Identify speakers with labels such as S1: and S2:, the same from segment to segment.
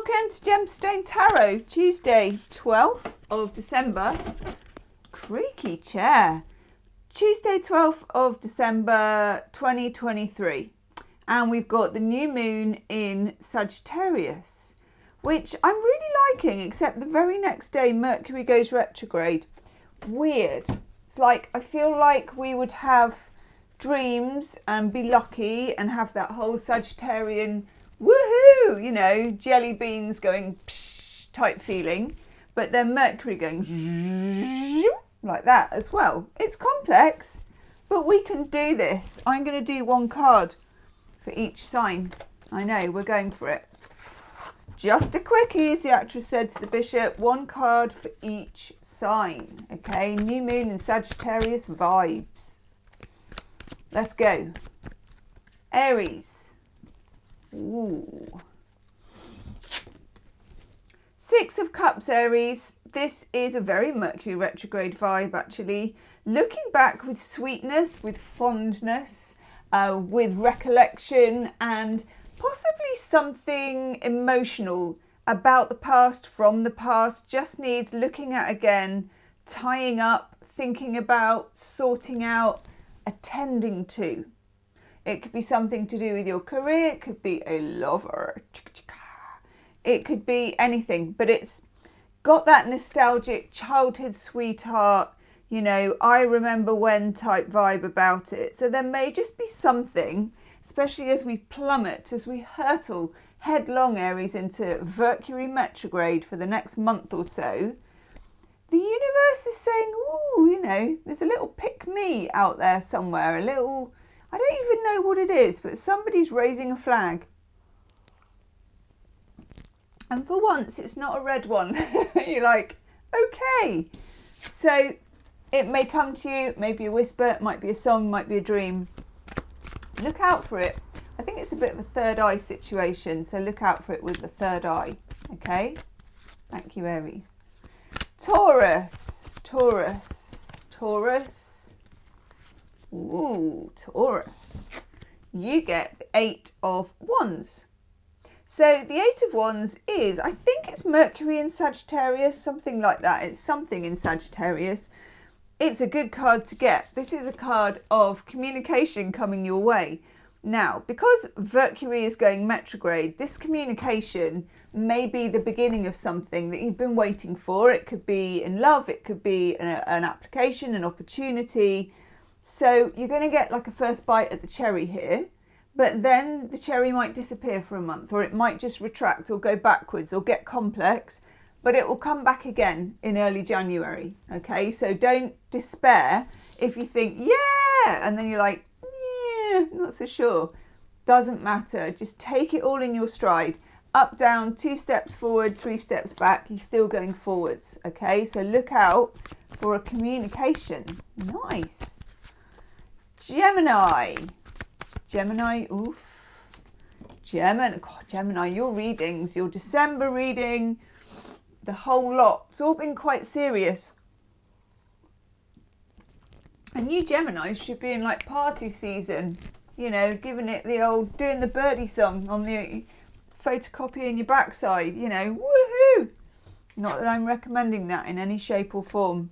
S1: welcome to Gemstone Tarot, Tuesday, 12th of December. Creaky chair. Tuesday, 12th of December, 2023. And we've got the new moon in Sagittarius, which I'm really liking, except the very next day, Mercury goes retrograde. Weird. It's like, I feel like we would have dreams and be lucky and have that whole Sagittarian woohoo, you know, jelly beans going psh type feeling, but then Mercury going like that as well. It's complex, but we can do this. I'm going to do one card for each sign. I know, we're going for it. Just a quickie, as the actress said to the bishop, one card for each sign. Okay, new moon and Sagittarius vibes. Let's go. Aries. Ooh. Six of Cups, Aries. This is a very Mercury retrograde vibe, actually. Looking back with sweetness, with fondness, with recollection, and possibly something emotional about the past, from the past. Just needs looking at again, tying up, thinking about, sorting out, attending to. It could be something to do with your career. It could be a lover. It could be anything, but it's got that nostalgic childhood sweetheart, you know, I remember when type vibe about it. So there may just be something, especially as we plummet, as we hurtle headlong, Aries, into Mercury retrograde for the next month or so. The universe is saying, ooh, you know, there's a little pick me out there somewhere, a little, I don't even know what it is, but somebody's raising a flag. And for once, it's not a red one. You're like, okay. So it may come to you, maybe a whisper, it might be a song, might be a dream. Look out for it. I think it's a bit of a third eye situation, so look out for it with the third eye. Okay? Thank you, Aries. Taurus. Ooh, Taurus. You get the Eight of Wands. So the Eight of Wands is, I think it's Mercury in Sagittarius, something like that. It's something in Sagittarius. It's a good card to get. This is a card of communication coming your way. Now, because Mercury is going retrograde, this communication may be the beginning of something that you've been waiting for. It could be in love, it could be an application, an opportunity. So you're going to get like a first bite at the cherry here, but then the cherry might disappear for a month, or it might just retract or go backwards or get complex, but it will come back again in early January. Okay, so don't despair if you think, yeah, and then you're like, yeah, not so sure. Doesn't matter. Just take it all in your stride. Up, down, 2 steps forward, 3 steps back. You're still going forwards. Okay, so look out for a communication. Nice. Gemini, oof. Gemini, your readings, your December reading, the whole lot. It's all been quite serious. And you Gemini should be in like party season, you know, giving it the old, doing the birdie song on the photocopying your backside, you know, woohoo. Not that I'm recommending that in any shape or form.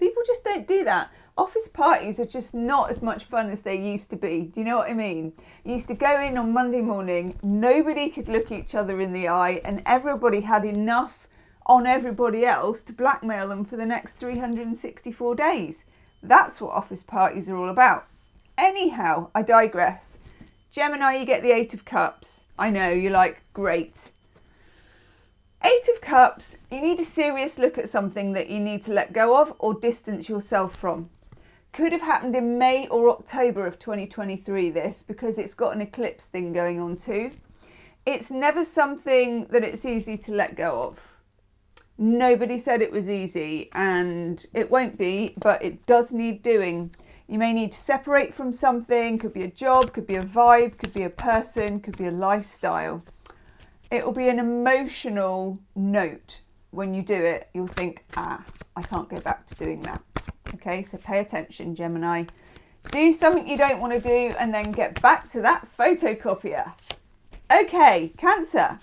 S1: People just don't do that. Office parties are just not as much fun as they used to be. Do you know what I mean? You used to go in on Monday morning, nobody could look each other in the eye, and everybody had enough on everybody else to blackmail them for the next 364 days. That's what office parties are all about. Anyhow, I digress. Gemini, you get the Eight of Cups. I know, you're like, great. Eight of Cups, you need a serious look at something that you need to let go of or distance yourself from. Could have happened in May or October of 2023, this, because it's got an eclipse thing going on too. It's never something that it's easy to let go of. Nobody said it was easy, and it won't be, but it does need doing. You may need to separate from something. Could be a job, could be a vibe, could be a person, could be a lifestyle. It will be an emotional note. When you do it, you'll think, I can't go back to doing that. Okay, so pay attention, Gemini. Do something you don't want to do and then get back to that photocopier. Okay, Cancer.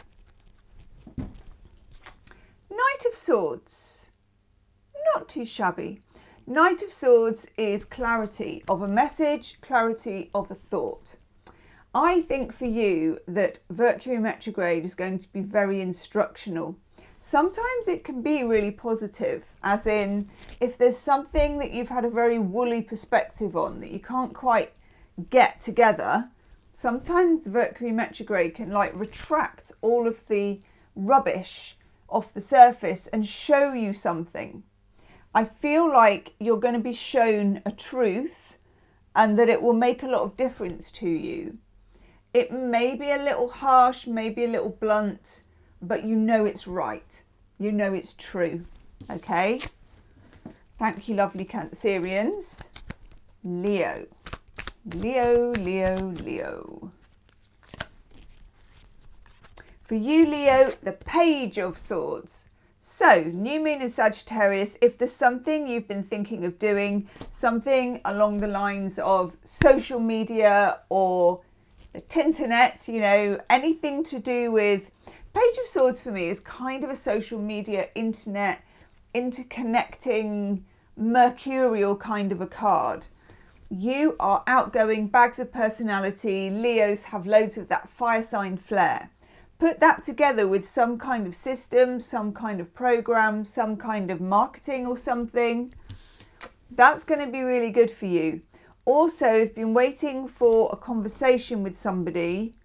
S1: Knight of Swords, not too shabby. Knight of Swords is clarity of a message, clarity of a thought. I think for you that Mercury retrograde is going to be very instructional. Sometimes it can be really positive, as in if there's something that you've had a very woolly perspective on that you can't quite get together, sometimes the Mercury retrograde can like retract all of the rubbish off the surface and show you something. I feel like you're going to be shown a truth and that it will make a lot of difference to you. It may be a little harsh, maybe a little blunt, but you know it's right. You know it's true. Okay? Thank you, lovely Cancerians. Leo. Leo, Leo, Leo. For you, Leo, the Page of Swords. So, new moon in Sagittarius, if there's something you've been thinking of doing, something along the lines of social media or the Tinternet, you know, anything to do with... Page of Swords for me is kind of a social media, internet, interconnecting, mercurial kind of a card. You are outgoing, bags of personality. Leos have loads of that fire sign flair. Put that together with some kind of system, some kind of program, some kind of marketing or something. That's going to be really good for you. Also, if you've been waiting for a conversation with somebody,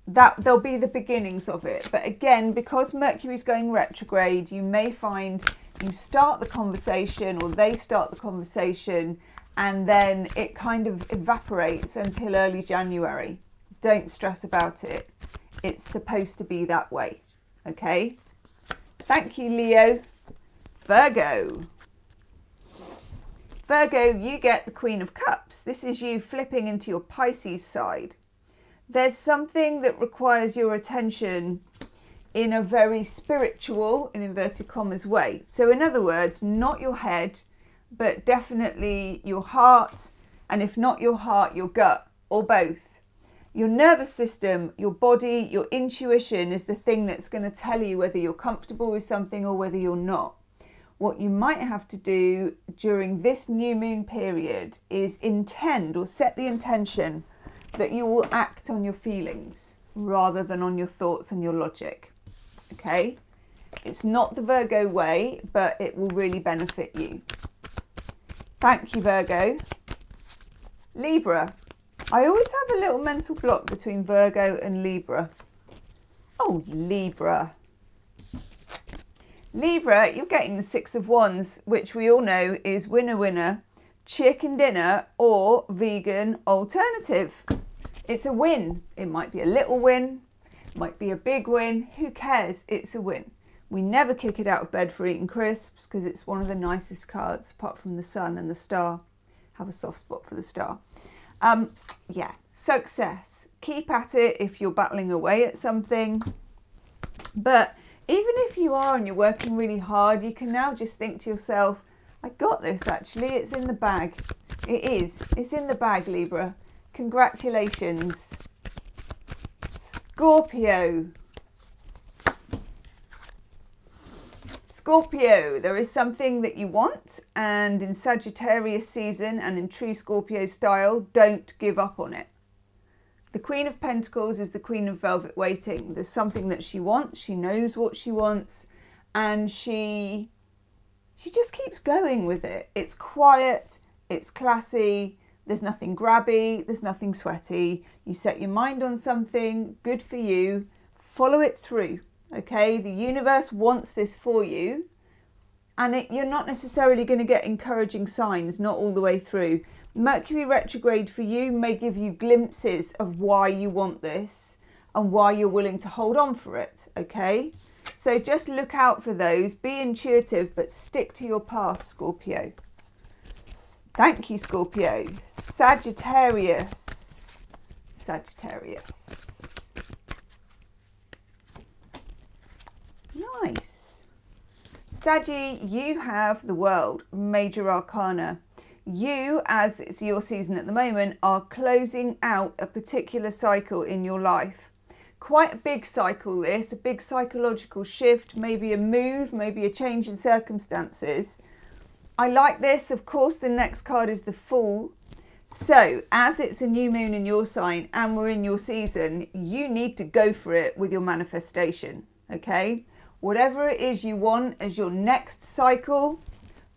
S1: that there'll be the beginnings of it. But again, because Mercury's going retrograde, you may find you start the conversation or they start the conversation and then it kind of evaporates until early January. Don't stress about it. It's supposed to be that way. Okay? Thank you, Leo. Virgo. Virgo, you get the Queen of Cups. This is you flipping into your Pisces side. There's something that requires your attention in a very spiritual, in inverted commas, way. So in other words, not your head, but definitely your heart. And if not your heart, your gut, or both. Your nervous system, your body, your intuition is the thing that's going to tell you whether you're comfortable with something or whether you're not. What you might have to do during this new moon period is intend or set the intention that you will act on your feelings rather than on your thoughts and your logic. Okay? It's not the Virgo way, but it will really benefit you. Thank you, Virgo. Libra. I always have a little mental block between Virgo and Libra. Oh, Libra. Libra, you're getting the Six of Wands, which we all know is winner, winner, chicken dinner or vegan alternative. It's a win. It might be a little win, might be a big win. Who cares? It's a win. We never kick it out of bed for eating crisps because it's one of the nicest cards, apart from the sun and the star. Have a soft spot for the star. Yeah, success. Keep at it if you're battling away at something. But even if you are and you're working really hard, you can now just think to yourself, I got this actually, it's in the bag. It is. It's in the bag, Libra. Congratulations. Scorpio. Scorpio, there is something that you want, and in Sagittarius season and in true Scorpio style, don't give up on it. The Queen of Pentacles is the Queen of Velvet Waiting. There's something that she wants, she knows what she wants, and she just keeps going with it. It's quiet, it's classy, there's nothing grabby, there's nothing sweaty. You set your mind on something, good for you, follow it through. Okay, the universe wants this for you, and you're not necessarily going to get encouraging signs, not all the way through. Mercury retrograde for you may give you glimpses of why you want this and why you're willing to hold on for it. Okay, so just look out for those, be intuitive, but stick to your path, Scorpio. Thank you, Scorpio. Sagittarius. Sagittarius. Nice. Saggy, you have the World, Major Arcana. You, as it's your season at the moment, are closing out a particular cycle in your life. quite a big cycle this, a big psychological shift, maybe a move, maybe a change in circumstances. I like this. Of course, the next card is the Fool. So as it's a new moon in your sign and we're in your season, you need to go for it with your manifestation, okay? Whatever it is you want as your next cycle,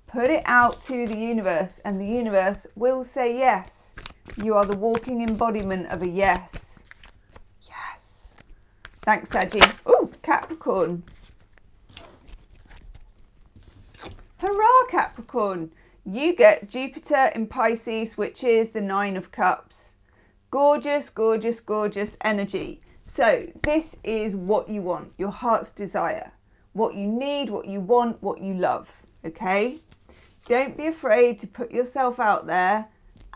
S1: put it out to the universe and the universe will say yes. You are the walking embodiment of a yes. Yes. Thanks, Saggy. Ooh, Capricorn. Hurrah, Capricorn. You get Jupiter in Pisces, which is the 9 of Cups. Gorgeous, gorgeous, gorgeous energy. So this is what you want, your heart's desire. What you need, what you want, what you love, okay? Don't be afraid to put yourself out there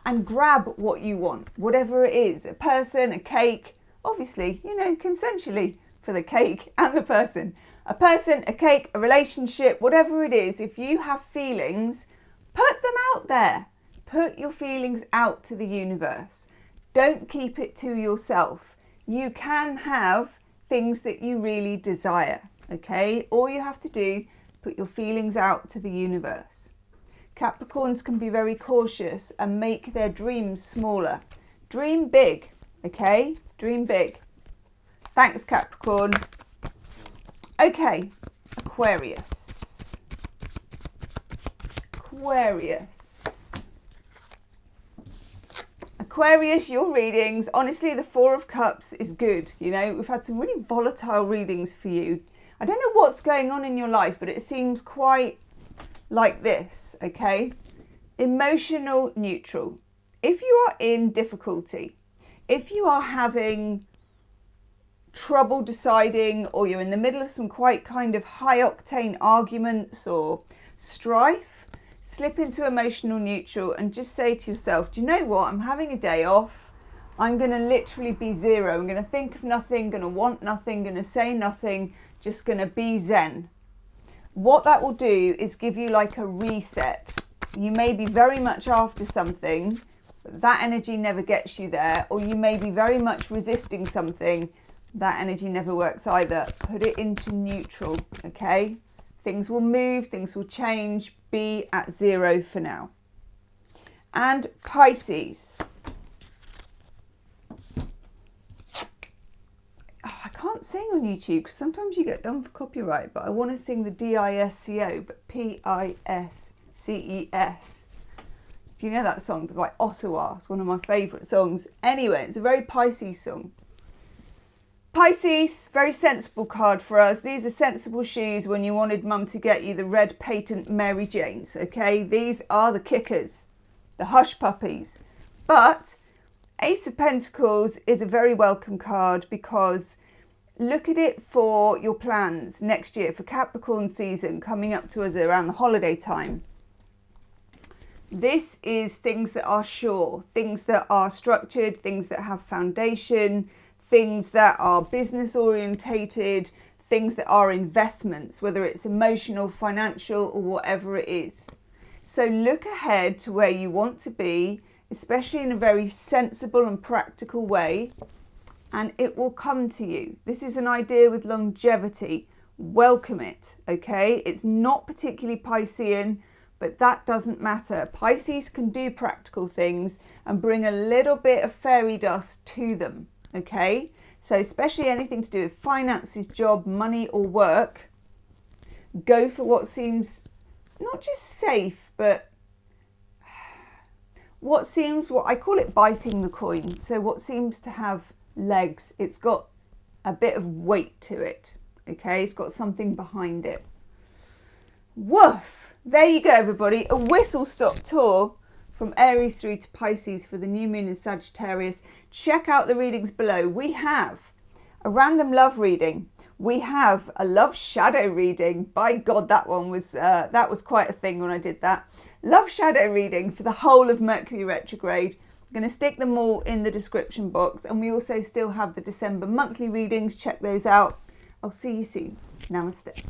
S1: and grab what you want, whatever it is. A person, a cake, obviously, you know, consensually for the cake and the person. A person, a cake, a relationship, whatever it is, if you have feelings, put them out there. Put your feelings out to the universe. Don't keep it to yourself. You can have things that you really desire, okay? All you have to do, put your feelings out to the universe. Capricorns can be very cautious and make their dreams smaller. Dream big, okay? Dream big. Thanks, Capricorn. Okay, Aquarius. Aquarius, your readings, honestly, the 4 of Cups is good. You know, we've had some really volatile readings for you. I don't know what's going on in your life, but it seems quite like this, okay? Emotional neutral. If you are in difficulty, if you are having trouble deciding, or you're in the middle of some quite kind of high octane arguments or strife, slip into emotional neutral and just say to yourself, do you know what? I'm having a day off. I'm going to literally be zero. I'm going to think of nothing, going to want nothing, going to say nothing, just going to be zen. What that will do is give you like a reset. You may be very much after something, but that energy never gets you there, or you may be very much resisting something. That energy never works either. Put it into neutral, okay? Things will move, things will change. Be at 0 for now. And Pisces. Oh, I can't sing on YouTube because sometimes you get done for copyright, but I want to sing the DISCO, but PISCES. Do you know that song by Ottawa? It's one of my favourite songs. Anyway, it's a very Pisces song. Pisces, very sensible card for us. These are sensible shoes when you wanted mum to get you the red patent Mary Janes, okay? These are the kickers, the hush puppies. But Ace of Pentacles is a very welcome card because look at it for your plans next year, for Capricorn season coming up to us around the holiday time. This is things that are sure, things that are structured, things that have foundation, things that are business orientated, things that are investments, whether it's emotional, financial, or whatever it is. So look ahead to where you want to be, especially in a very sensible and practical way, and it will come to you. This is an idea with longevity. Welcome it, okay? It's not particularly Piscean, but that doesn't matter. Pisces can do practical things and bring a little bit of fairy dust to them. Okay, so especially anything to do with finances, job, money or work, go for what seems not just safe, but what I call it biting the coin. So what seems to have legs, it's got a bit of weight to it. Okay, it's got something behind it. Woof! There you go, everybody. A whistle-stop tour from Aries through to Pisces for the new moon in Sagittarius. Check out the readings below. We have a random love reading. We have a love shadow reading. By God, that was quite a thing when I did that. Love shadow reading for the whole of Mercury retrograde. I'm going to stick them all in the description box. And we also still have the December monthly readings. Check those out. I'll see you soon. Namaste.